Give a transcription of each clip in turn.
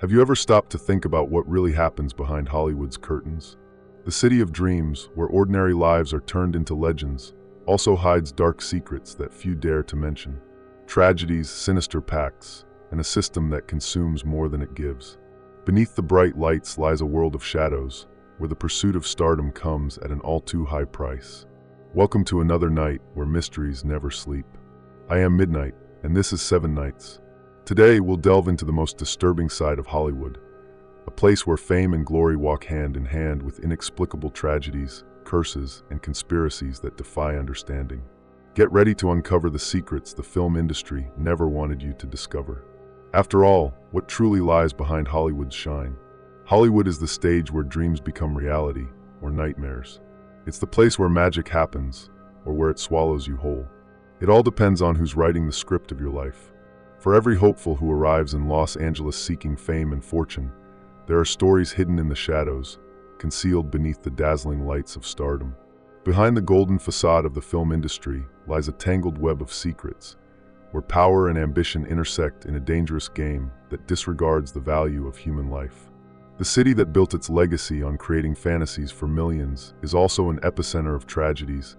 Have you ever stopped to think about what really happens behind Hollywood's curtains? The city of dreams, where ordinary lives are turned into legends, also hides dark secrets that few dare to mention. Tragedies, sinister pacts, and a system that consumes more than it gives. Beneath the bright lights lies a world of shadows, where the pursuit of stardom comes at an all-too-high price. Welcome to another night where mysteries never sleep. I am Midnight, and this is 7 Nights. Today, we'll delve into the most disturbing side of Hollywood, a place where fame and glory walk hand in hand with inexplicable tragedies, curses, and conspiracies that defy understanding. Get ready to uncover the secrets the film industry never wanted you to discover. After all, what truly lies behind Hollywood's shine? Hollywood is the stage where dreams become reality, or nightmares. It's the place where magic happens, or where it swallows you whole. It all depends on who's writing the script of your life. For every hopeful who arrives in Los Angeles seeking fame and fortune, there are stories hidden in the shadows, concealed beneath the dazzling lights of stardom. Behind the golden facade of the film industry lies a tangled web of secrets, where power and ambition intersect in a dangerous game that disregards the value of human life. The city that built its legacy on creating fantasies for millions is also an epicenter of tragedies,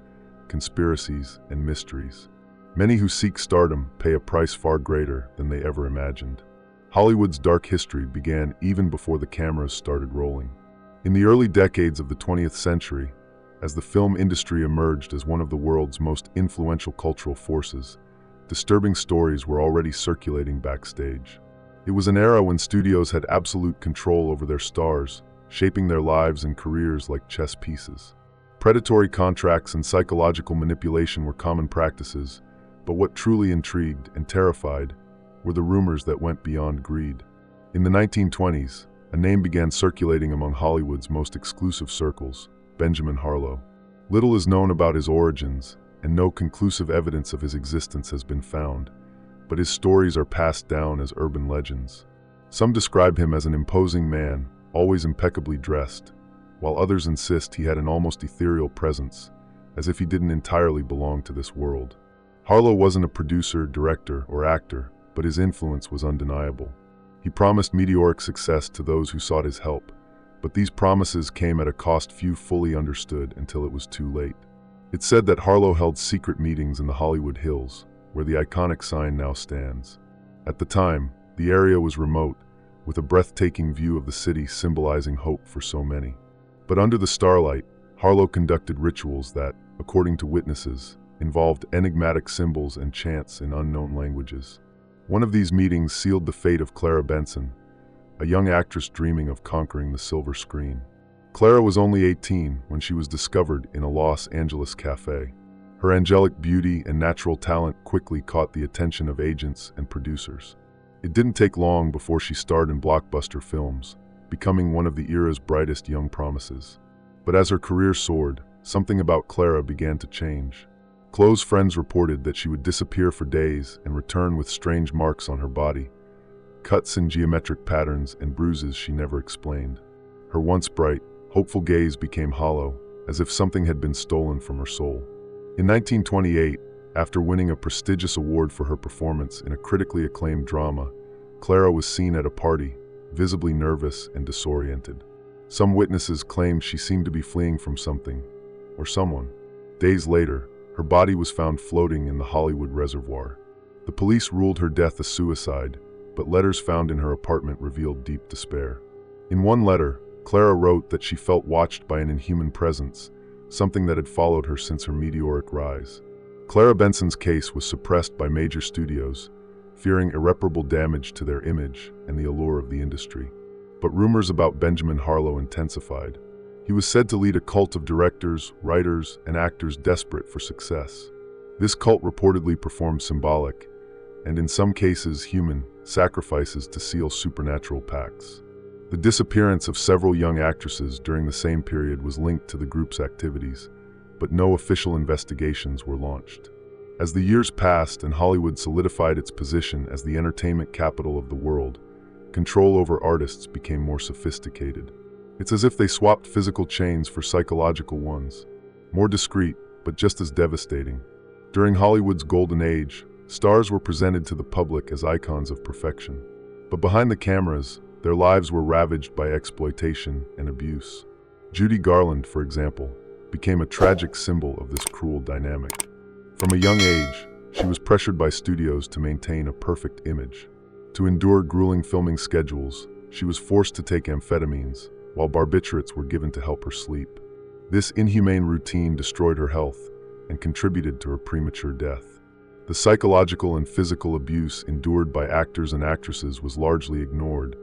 conspiracies, and mysteries. Many who seek stardom pay a price far greater than they ever imagined. Hollywood's dark history began even before the cameras started rolling. In the early decades of the 20th century, as the film industry emerged as one of the world's most influential cultural forces, disturbing stories were already circulating backstage. It was an era when studios had absolute control over their stars, shaping their lives and careers like chess pieces. Predatory contracts and psychological manipulation were common practices, but what truly intrigued and terrified were the rumors that went beyond greed. In the 1920s, a name began circulating among Hollywood's most exclusive circles: Benjamin Harlow. Little is known about his origins, and no conclusive evidence of his existence has been found, but his stories are passed down as urban legends. Some describe him as an imposing man, always impeccably dressed, while others insist he had an almost ethereal presence, as if he didn't entirely belong to this world. Harlow wasn't a producer, director, or actor, but his influence was undeniable. He promised meteoric success to those who sought his help, but these promises came at a cost few fully understood until it was too late. It's said that Harlow held secret meetings in the Hollywood Hills, where the iconic sign now stands. At the time, the area was remote, with a breathtaking view of the city symbolizing hope for so many. But under the starlight, Harlow conducted rituals that, according to witnesses, involved enigmatic symbols and chants in unknown languages. One of these meetings sealed the fate of Clara Benson, a young actress dreaming of conquering the silver screen. Clara was only 18 when she was discovered in a Los Angeles cafe. Her angelic beauty and natural talent quickly caught the attention of agents and producers. It didn't take long before she starred in blockbuster films, becoming one of the era's brightest young promises. But as her career soared, something about Clara began to change. Close friends reported that she would disappear for days and return with strange marks on her body, cuts in geometric patterns and bruises she never explained. Her once bright, hopeful gaze became hollow, as if something had been stolen from her soul. In 1928, after winning a prestigious award for her performance in a critically acclaimed drama, Clara was seen at a party, visibly nervous and disoriented. Some witnesses claimed she seemed to be fleeing from something, or someone. Days later, her body was found floating in the Hollywood Reservoir. The police ruled her death a suicide, but letters found in her apartment revealed deep despair. In one letter, Clara wrote that she felt watched by an inhuman presence, something that had followed her since her meteoric rise. Clara Benson's case was suppressed by major studios, fearing irreparable damage to their image and the allure of the industry. But rumors about Benjamin Harlow intensified. He was said to lead a cult of directors, writers, and actors desperate for success. This cult reportedly performed symbolic, and in some cases human, sacrifices to seal supernatural pacts. The disappearance of several young actresses during the same period was linked to the group's activities, but no official investigations were launched. As the years passed and Hollywood solidified its position as the entertainment capital of the world, control over artists became more sophisticated. It's as if they swapped physical chains for psychological ones, more discreet, but just as devastating. During Hollywood's golden age, stars were presented to the public as icons of perfection. But behind the cameras, Their lives were ravaged by exploitation and abuse. Judy Garland, for example, became a tragic symbol of this cruel dynamic. From a young age, she was pressured by studios to maintain a perfect image. To endure grueling filming schedules, she was forced to take amphetamines, while barbiturates were given to help her sleep. This inhumane routine destroyed her health and contributed to her premature death. The psychological and physical abuse endured by actors and actresses was largely ignored,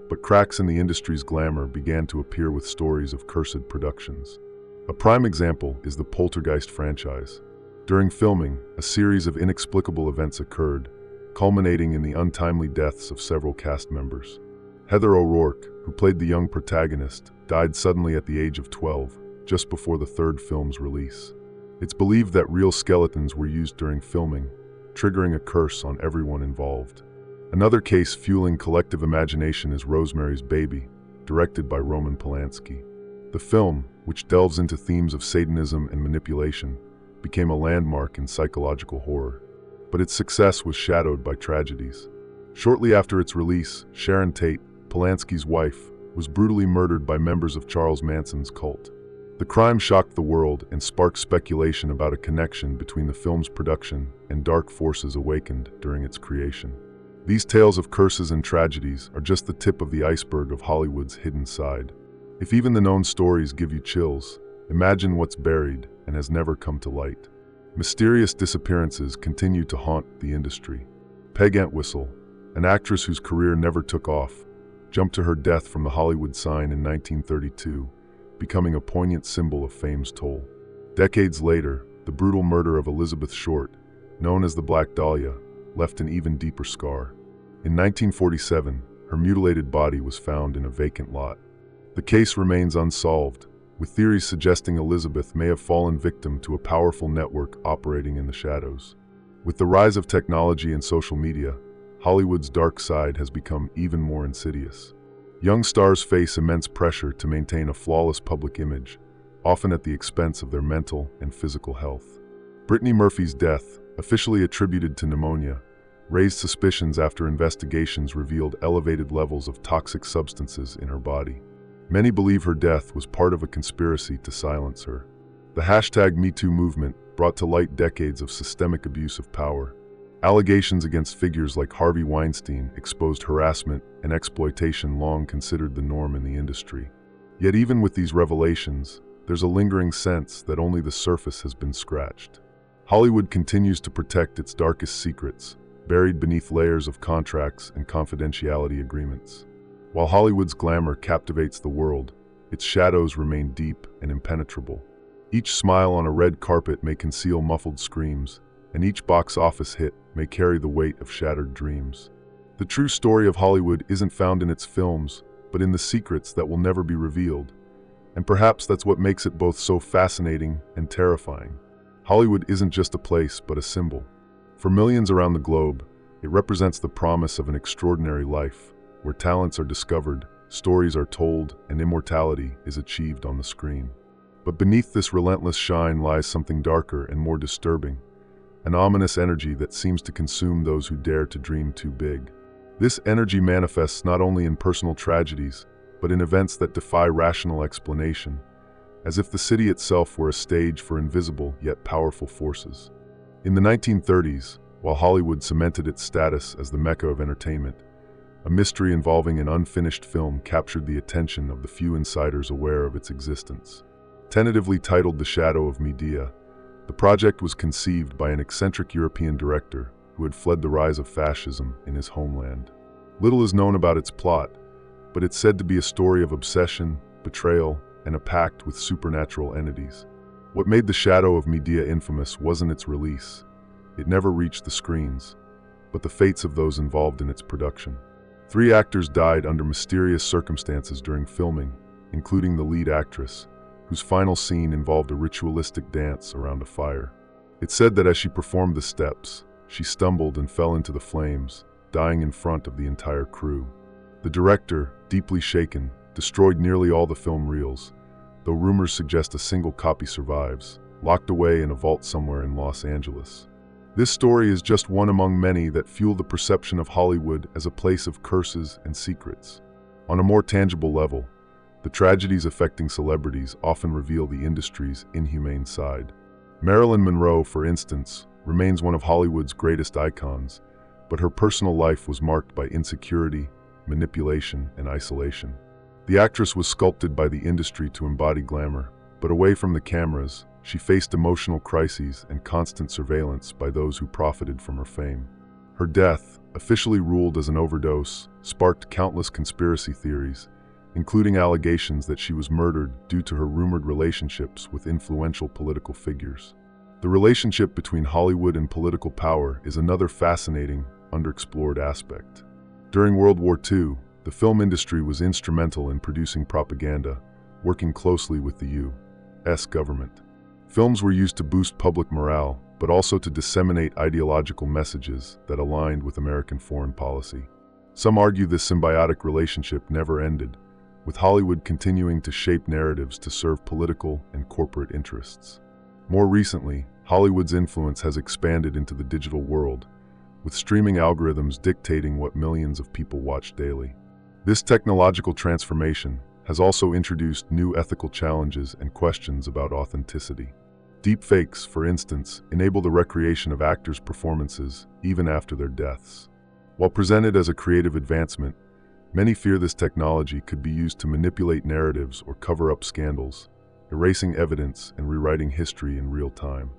but cracks in the industry's glamour began to appear with stories of cursed productions. A prime example is the Poltergeist franchise. During filming, a series of inexplicable events occurred, culminating in the untimely deaths of several cast members. Heather O'Rourke, who played the young protagonist, died suddenly at the age of 12, just before the third film's release. It's believed that real skeletons were used during filming, triggering a curse on everyone involved. Another case fueling collective imagination is Rosemary's Baby, directed by Roman Polanski. The film, which delves into themes of Satanism and manipulation, became a landmark in psychological horror. But its success was shadowed by tragedies. Shortly after its release, Sharon Tate, Polanski's wife, was brutally murdered by members of Charles Manson's cult. The crime shocked the world and sparked speculation about a connection between the film's production and dark forces awakened during its creation. These tales of curses and tragedies are just the tip of the iceberg of Hollywood's hidden side. If even the known stories give you chills, imagine what's buried and has never come to light. Mysterious disappearances continue to haunt the industry. Peg Entwistle, an actress whose career never took off, jumped to her death from the Hollywood sign in 1932, becoming a poignant symbol of fame's toll. Decades later, the brutal murder of Elizabeth Short, known as the Black Dahlia, left an even deeper scar. In 1947, her mutilated body was found in a vacant lot. The case remains unsolved, with theories suggesting Elizabeth may have fallen victim to a powerful network operating in the shadows. With the rise of technology and social media, Hollywood's dark side has become even more insidious. Young stars face immense pressure to maintain a flawless public image, often at the expense of their mental and physical health. Brittany Murphy's death, officially attributed to pneumonia, raised suspicions after investigations revealed elevated levels of toxic substances in her body. Many believe her death was part of a conspiracy to silence her. The #MeToo movement brought to light decades of systemic abuse of power. Allegations against figures like Harvey Weinstein exposed harassment and exploitation long considered the norm in the industry. Yet even with these revelations, there's a lingering sense that only the surface has been scratched. Hollywood continues to protect its darkest secrets, buried beneath layers of contracts and confidentiality agreements. While Hollywood's glamour captivates the world, its shadows remain deep and impenetrable. Each smile on a red carpet may conceal muffled screams, and each box office hit may carry the weight of shattered dreams. The true story of Hollywood isn't found in its films, but in the secrets that will never be revealed. And perhaps that's what makes it both so fascinating and terrifying. Hollywood isn't just a place, but a symbol. For millions around the globe, it represents the promise of an extraordinary life, where talents are discovered, stories are told, and immortality is achieved on the screen. But beneath this relentless shine lies something darker and more disturbing, an ominous energy that seems to consume those who dare to dream too big. This energy manifests not only in personal tragedies, but in events that defy rational explanation, as if the city itself were a stage for invisible yet powerful forces. In the 1930s, while Hollywood cemented its status as the Mecca of entertainment, a mystery involving an unfinished film captured the attention of the few insiders aware of its existence. Tentatively titled The Shadow of Medea, the project was conceived by an eccentric European director who had fled the rise of fascism in his homeland. Little is known about its plot, but it's said to be a story of obsession, betrayal, and a pact with supernatural entities. What made The Shadow of Medea infamous wasn't its release. It never reached the screens, but the fates of those involved in its production. 3 actors died under mysterious circumstances during filming, including the lead actress, whose final scene involved a ritualistic dance around a fire. It's said that as she performed the steps, she stumbled and fell into the flames, dying in front of the entire crew. The director, deeply shaken, destroyed nearly all the film reels, though rumors suggest a single copy survives, locked away in a vault somewhere in Los Angeles. This story is just one among many that fuel the perception of Hollywood as a place of curses and secrets. On a more tangible level, the tragedies affecting celebrities often reveal the industry's inhumane side. Marilyn Monroe, for instance, remains one of Hollywood's greatest icons, but her personal life was marked by insecurity, manipulation, and isolation. The actress was sculpted by the industry to embody glamour, but away from the cameras, she faced emotional crises and constant surveillance by those who profited from her fame. Her death, officially ruled as an overdose, sparked countless conspiracy theories, including allegations that she was murdered due to her rumored relationships with influential political figures. The relationship between Hollywood and political power is another fascinating, underexplored aspect. During World War II, the film industry was instrumental in producing propaganda, working closely with the U.S. government. Films were used to boost public morale, but also to disseminate ideological messages that aligned with American foreign policy. Some argue this symbiotic relationship never ended, with Hollywood continuing to shape narratives to serve political and corporate interests. More recently, Hollywood's influence has expanded into the digital world, with streaming algorithms dictating what millions of people watch daily. This technological transformation has also introduced new ethical challenges and questions about authenticity. Deepfakes, for instance, enable the recreation of actors' performances even after their deaths. While presented as a creative advancement, many fear this technology could be used to manipulate narratives or cover up scandals, erasing evidence and rewriting history in real time.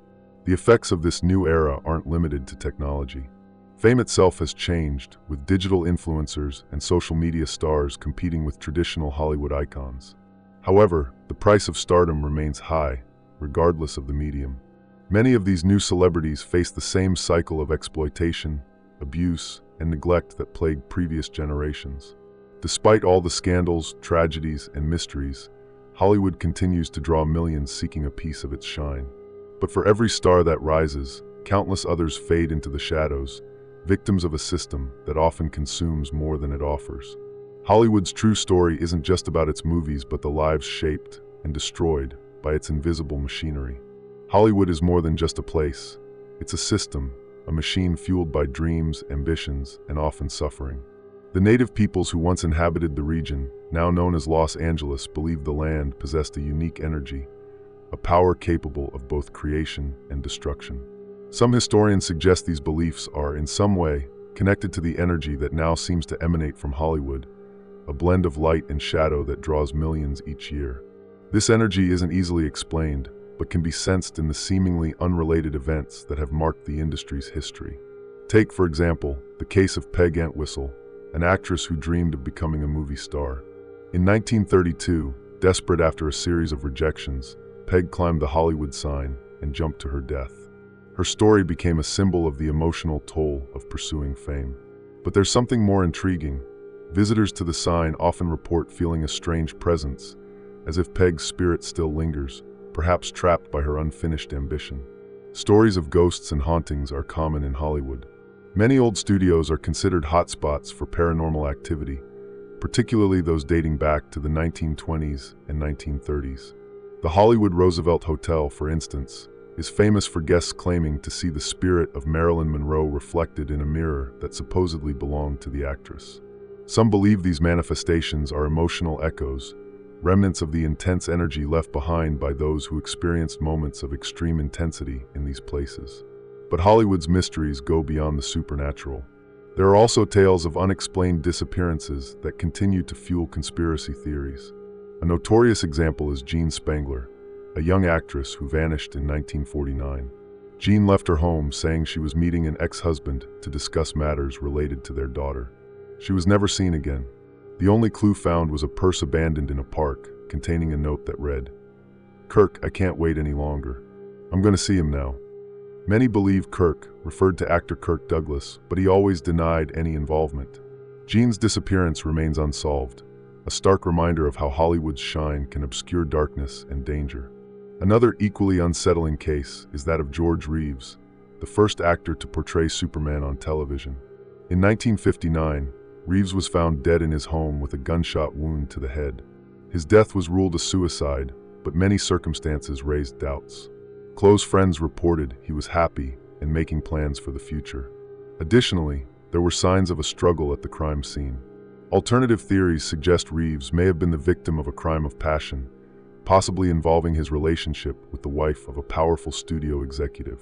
The effects of this new era aren't limited to technology. Fame itself has changed, with digital influencers and social media stars competing with traditional Hollywood icons. However, the price of stardom remains high, regardless of the medium. Many of these new celebrities face the same cycle of exploitation, abuse, and neglect that plagued previous generations. Despite all the scandals, tragedies, and mysteries, Hollywood continues to draw millions seeking a piece of its shine. But for every star that rises, countless others fade into the shadows, victims of a system that often consumes more than it offers. Hollywood's true story isn't just about its movies, but the lives shaped and destroyed by its invisible machinery. Hollywood is more than just a place. It's a system, a machine fueled by dreams, ambitions, and often suffering. The native peoples who once inhabited the region, now known as Los Angeles, believed the land possessed a unique energy, a power capable of both creation and destruction. Some historians suggest these beliefs are, in some way, connected to the energy that now seems to emanate from Hollywood, a blend of light and shadow that draws millions each year. This energy isn't easily explained, but can be sensed in the seemingly unrelated events that have marked the industry's history. Take, for example, the case of Peg Entwistle, an actress who dreamed of becoming a movie star. In 1932, desperate after a series of rejections, Peg climbed the Hollywood sign and jumped to her death. Her story became a symbol of the emotional toll of pursuing fame. But there's something more intriguing. Visitors to the sign often report feeling a strange presence, as if Peg's spirit still lingers, perhaps trapped by her unfinished ambition. Stories of ghosts and hauntings are common in Hollywood. Many old studios are considered hotspots for paranormal activity, particularly those dating back to the 1920s and 1930s. The Hollywood Roosevelt Hotel, for instance, is famous for guests claiming to see the spirit of Marilyn Monroe reflected in a mirror that supposedly belonged to the actress. Some believe these manifestations are emotional echoes, remnants of the intense energy left behind by those who experienced moments of extreme intensity in these places. But Hollywood's mysteries go beyond the supernatural. There are also tales of unexplained disappearances that continue to fuel conspiracy theories. A notorious example is Jean Spangler, a young actress who vanished in 1949. Jean left her home saying she was meeting an ex-husband to discuss matters related to their daughter. She was never seen again. The only clue found was a purse abandoned in a park containing a note that read, "Kirk, I can't wait any longer. I'm going to see him now." Many believe Kirk referred to actor Kirk Douglas, but he always denied any involvement. Jean's disappearance remains unsolved, a stark reminder of how Hollywood's shine can obscure darkness and danger. Another equally unsettling case is that of George Reeves, the first actor to portray Superman on television. In 1959, Reeves was found dead in his home with a gunshot wound to the head. His death was ruled a suicide, but many circumstances raised doubts. Close friends reported he was happy and making plans for the future. Additionally, there were signs of a struggle at the crime scene. Alternative theories suggest Reeves may have been the victim of a crime of passion, possibly involving his relationship with the wife of a powerful studio executive.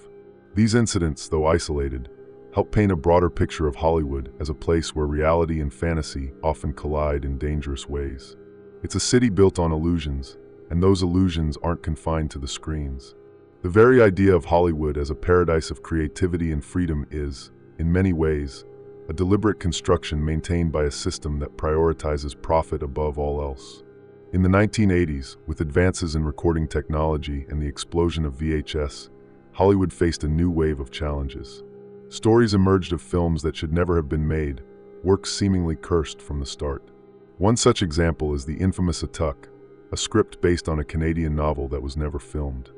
These incidents, though isolated, help paint a broader picture of Hollywood as a place where reality and fantasy often collide in dangerous ways. It's a city built on illusions, and those illusions aren't confined to the screens. The very idea of Hollywood as a paradise of creativity and freedom is, in many ways, a deliberate construction maintained by a system that prioritizes profit above all else. In the 1980s, with advances in recording technology and the explosion of VHS, Hollywood faced a new wave of challenges. Stories emerged of films that should never have been made, works seemingly cursed from the start. One such example is the infamous Occult, a script based on a Canadian novel that was never filmed.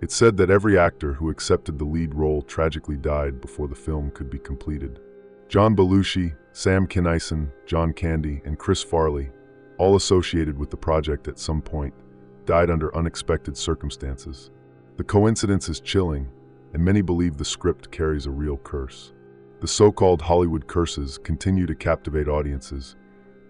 It's said that every actor who accepted the lead role tragically died before the film could be completed. John Belushi, Sam Kinison, John Candy, and Chris Farley, all associated with the project at some point, died under unexpected circumstances. The coincidence is chilling, and many believe the script carries a real curse. The so-called Hollywood curses continue to captivate audiences,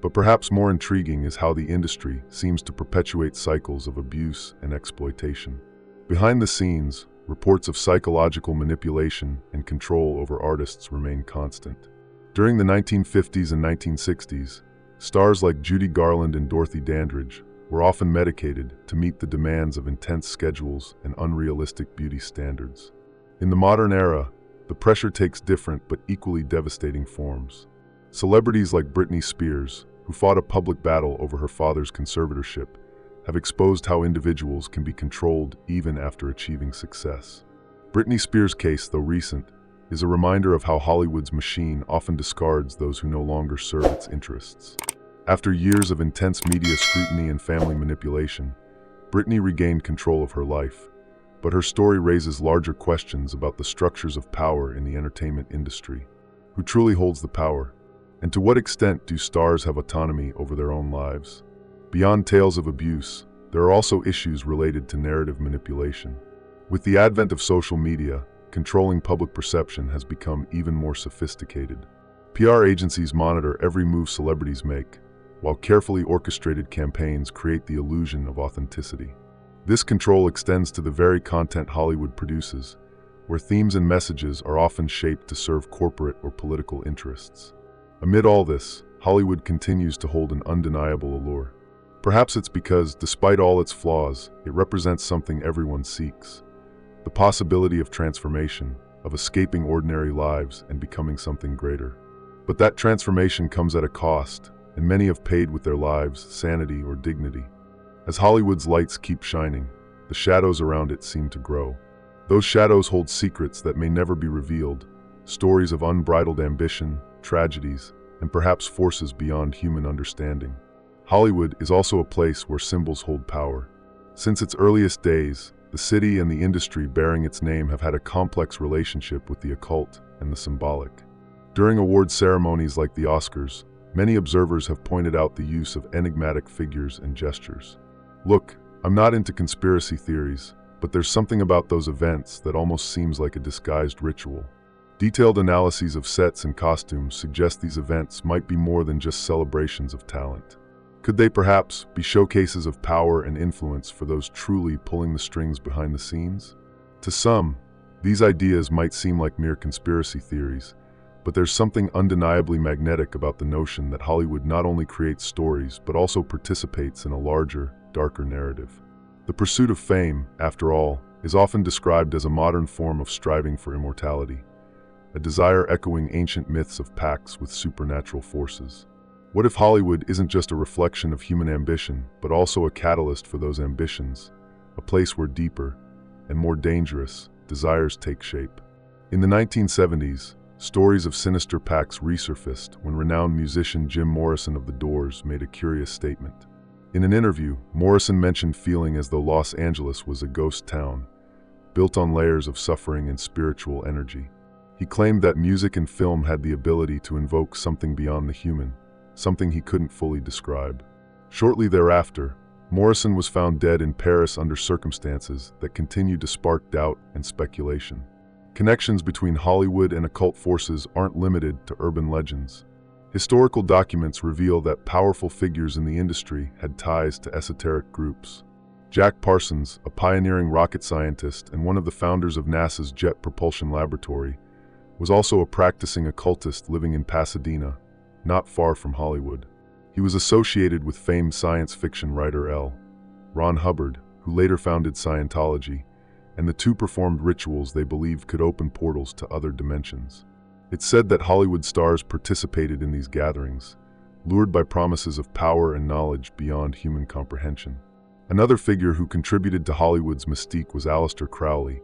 but perhaps more intriguing is how the industry seems to perpetuate cycles of abuse and exploitation. Behind the scenes, reports of psychological manipulation and control over artists remain constant. During the 1950s and 1960s, stars like Judy Garland and Dorothy Dandridge were often medicated to meet the demands of intense schedules and unrealistic beauty standards. In the modern era, the pressure takes different but equally devastating forms. Celebrities like Britney Spears, who fought a public battle over her father's conservatorship, have exposed how individuals can be controlled even after achieving success. Britney Spears' case, though recent, is a reminder of how Hollywood's machine often discards those who no longer serve its interests. After years of intense media scrutiny and family manipulation, Britney regained control of her life, but her story raises larger questions about the structures of power in the entertainment industry. Who truly holds the power? And to what extent do stars have autonomy over their own lives? Beyond tales of abuse, there are also issues related to narrative manipulation. With the advent of social media, controlling public perception has become even more sophisticated. PR agencies monitor every move celebrities make, while carefully orchestrated campaigns create the illusion of authenticity. This control extends to the very content Hollywood produces, where themes and messages are often shaped to serve corporate or political interests. Amid all this, Hollywood continues to hold an undeniable allure. Perhaps it's because, despite all its flaws, it represents something everyone seeks: the possibility of transformation, of escaping ordinary lives and becoming something greater. But that transformation comes at a cost, and many have paid with their lives, sanity, or dignity. As Hollywood's lights keep shining, the shadows around it seem to grow. Those shadows hold secrets that may never be revealed, stories of unbridled ambition, tragedies, and perhaps forces beyond human understanding. Hollywood is also a place where symbols hold power. Since its earliest days, the city and the industry bearing its name have had a complex relationship with the occult and the symbolic. During award ceremonies like the Oscars, many observers have pointed out the use of enigmatic figures and gestures. Look, I'm not into conspiracy theories, but there's something about those events that almost seems like a disguised ritual. Detailed analyses of sets and costumes suggest these events might be more than just celebrations of talent. Could they perhaps be showcases of power and influence for those truly pulling the strings behind the scenes? To some, these ideas might seem like mere conspiracy theories, but there's something undeniably magnetic about the notion that Hollywood not only creates stories but also participates in a larger, darker narrative. The pursuit of fame, after all, is often described as a modern form of striving for immortality, a desire echoing ancient myths of pacts with supernatural forces. What if Hollywood isn't just a reflection of human ambition, but also a catalyst for those ambitions, a place where deeper and more dangerous desires take shape? In the 1970s, stories of sinister pacts resurfaced when renowned musician Jim Morrison of The Doors made a curious statement. In an interview, Morrison mentioned feeling as though Los Angeles was a ghost town, built on layers of suffering and spiritual energy. He claimed that music and film had the ability to invoke something beyond the human, something he couldn't fully describe. Shortly thereafter, Morrison was found dead in Paris under circumstances that continued to spark doubt and speculation. Connections between Hollywood and occult forces aren't limited to urban legends. Historical documents reveal that powerful figures in the industry had ties to esoteric groups. Jack Parsons, a pioneering rocket scientist and one of the founders of NASA's Jet Propulsion Laboratory, was also a practicing occultist living in Pasadena, not far from Hollywood. He was associated with famed science fiction writer L. Ron Hubbard, who later founded Scientology, and the two performed rituals they believed could open portals to other dimensions. It's said that Hollywood stars participated in these gatherings, lured by promises of power and knowledge beyond human comprehension. Another figure who contributed to Hollywood's mystique was Aleister Crowley,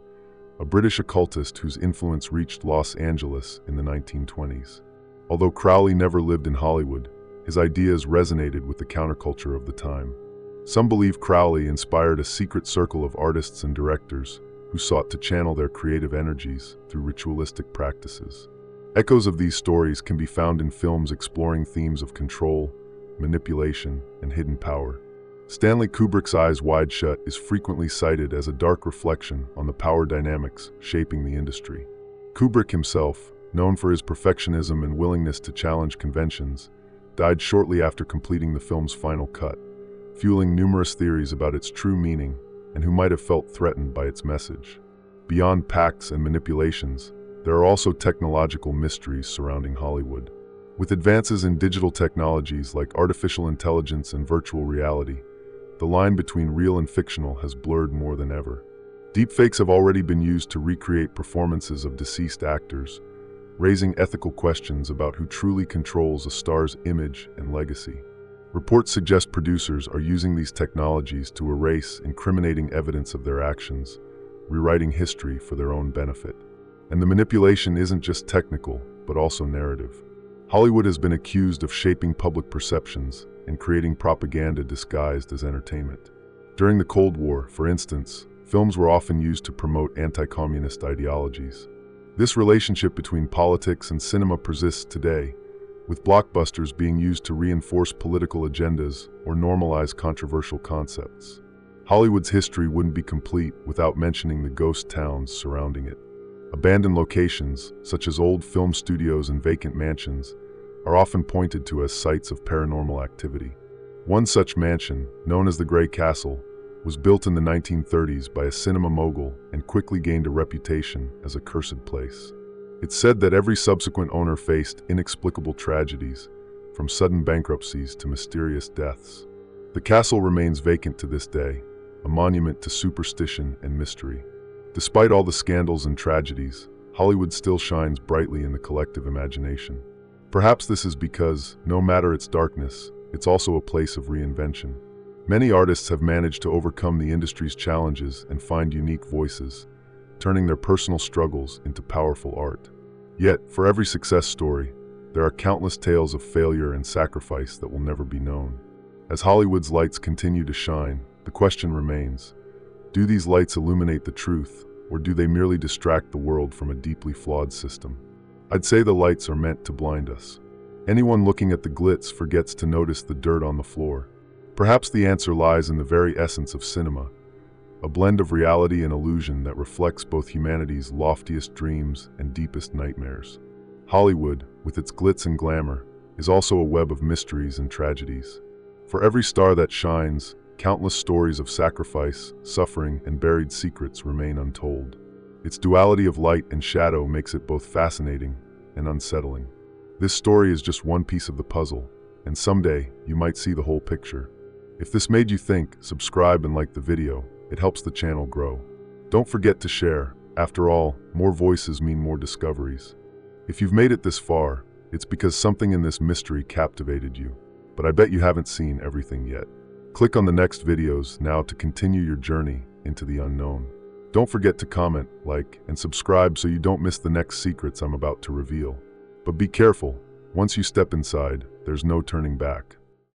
a British occultist whose influence reached Los Angeles in the 1920s. Although Crowley never lived in Hollywood, his ideas resonated with the counterculture of the time. Some believe Crowley inspired a secret circle of artists and directors who sought to channel their creative energies through ritualistic practices. Echoes of these stories can be found in films exploring themes of control, manipulation, and hidden power. Stanley Kubrick's Eyes Wide Shut is frequently cited as a dark reflection on the power dynamics shaping the industry. Kubrick himself, known for his perfectionism and willingness to challenge conventions, died shortly after completing the film's final cut, fueling numerous theories about its true meaning and who might have felt threatened by its message. Beyond pacts and manipulations, there are also technological mysteries surrounding Hollywood. With advances in digital technologies like artificial intelligence and virtual reality, the line between real and fictional has blurred more than ever. Deepfakes have already been used to recreate performances of deceased actors, raising ethical questions about who truly controls a star's image and legacy. Reports suggest producers are using these technologies to erase incriminating evidence of their actions, rewriting history for their own benefit. And the manipulation isn't just technical, but also narrative. Hollywood has been accused of shaping public perceptions and creating propaganda disguised as entertainment. During the Cold War, for instance, films were often used to promote anti-communist ideologies. This relationship between politics and cinema persists today, with blockbusters being used to reinforce political agendas or normalize controversial concepts. Hollywood's history wouldn't be complete without mentioning the ghost towns surrounding it. Abandoned locations, such as old film studios and vacant mansions, are often pointed to as sites of paranormal activity. One such mansion, known as the Grey Castle, was built in the 1930s by a cinema mogul and quickly gained a reputation as a cursed place. It's said that every subsequent owner faced inexplicable tragedies, from sudden bankruptcies to mysterious deaths. The castle remains vacant to this day, a monument to superstition and mystery. Despite all the scandals and tragedies, Hollywood still shines brightly in the collective imagination. Perhaps this is because, no matter its darkness, it's also a place of reinvention. Many artists have managed to overcome the industry's challenges and find unique voices, turning their personal struggles into powerful art. Yet, for every success story, there are countless tales of failure and sacrifice that will never be known. As Hollywood's lights continue to shine, the question remains, do these lights illuminate the truth, or do they merely distract the world from a deeply flawed system? I'd say the lights are meant to blind us. Anyone looking at the glitz forgets to notice the dirt on the floor. Perhaps the answer lies in the very essence of cinema, a blend of reality and illusion that reflects both humanity's loftiest dreams and deepest nightmares. Hollywood, with its glitz and glamour, is also a web of mysteries and tragedies. For every star that shines, countless stories of sacrifice, suffering, and buried secrets remain untold. Its duality of light and shadow makes it both fascinating and unsettling. This story is just one piece of the puzzle, and someday you might see the whole picture. If this made you think, subscribe and like the video. It helps the channel grow. Don't forget to share. After all, more voices mean more discoveries. If you've made it this far, it's because something in this mystery captivated you. But I bet you haven't seen everything yet. Click on the next videos now to continue your journey into the unknown. Don't forget to comment, like, and subscribe so you don't miss the next secrets I'm about to reveal. But be careful, once you step inside, there's no turning back.